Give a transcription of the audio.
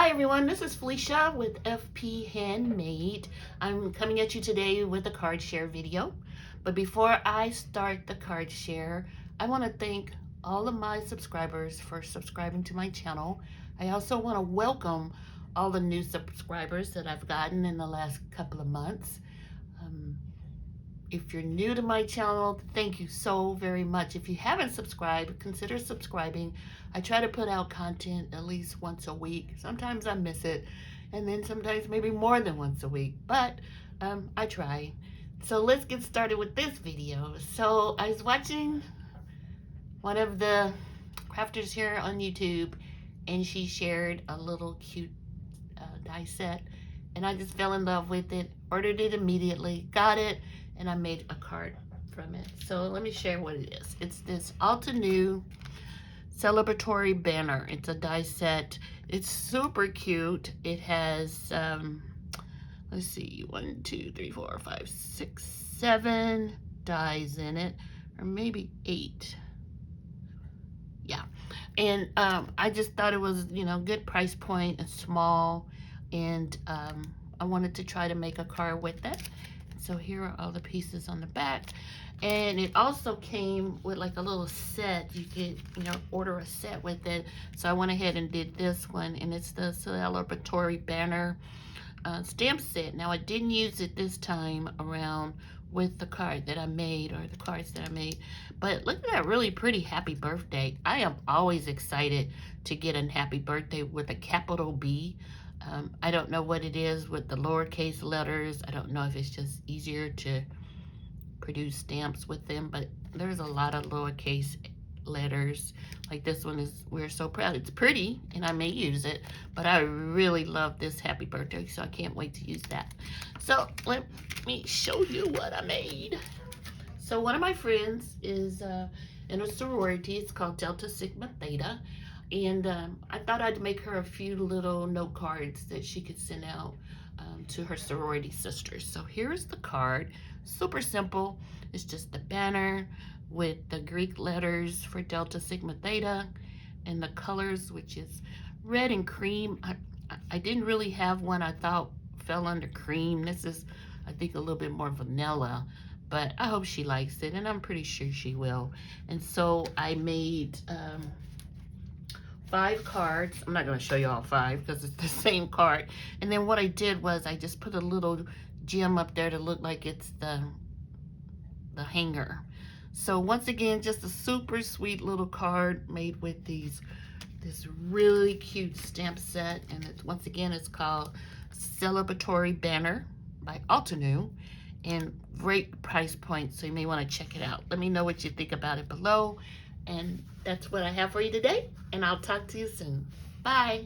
Hi everyone, this is Felicia with FP Handmade. I'm coming at you today with a card share video. But before I start the card share, I want to thank all of my subscribers for subscribing to my channel. I also want to welcome all the new subscribers that I've gotten in the last couple of months. If you're new to my channel, thank you so very much. If you haven't subscribed, consider subscribing. I try to put out content at least once a week. Sometimes I miss it, and then sometimes maybe more than once a week, but I try. So let's get started with this video. So I was watching one of the crafters here on YouTube, and she shared a little cute die set, and I just fell in love with it, ordered it immediately, got it, and I made a card from it. So let me share what it is. It's this Alte Celebratory banner. It's a die set. It's super cute. It has, let's see, 1, 2, 3, 4, 5, 6, 7 dies in it, or maybe 8. Yeah, and I just thought it was, good price point and small, and I wanted to try to make a card with it. So here are all the pieces on the back, and it also came with like a little set. You could, order a set with it. So I went ahead and did this one, and it's the Celebratory banner stamp set. Now I didn't use it this time around with the card that I made, or the cards that I made, but look at that really pretty happy birthday. I am always excited to get a happy birthday with a capital B. I don't know what it is with the lowercase letters. I don't know if it's just easier to produce stamps with them, but there's a lot of lowercase letters. Like this one is, we're so proud. It's pretty, and I may use it, but I really love this happy birthday, so I can't wait to use that. So let me show you what I made. So one of my friends is in a sorority. It's called Delta Sigma Theta. And I thought I'd make her a few little note cards that she could send out to her sorority sisters. So here's the card. Super simple. It's just the banner with the Greek letters for Delta Sigma Theta and the colors, which is red and cream. I didn't really have one I thought fell under cream. This is, I think, a little bit more vanilla, but I hope she likes it, and I'm pretty sure she will. And so I made 5 cards. I'm not going to show you all 5 because it's the same card. And then what I did was I just put a little gem up there to look like it's the hanger. So once again, just a super sweet little card made with this really cute stamp set. And once again, it's called Celebratory Banner by Alte, and great price point, so you may want to check it out. Let me know what you think about it below. And that's what I have for you today, and I'll talk to you soon. Bye.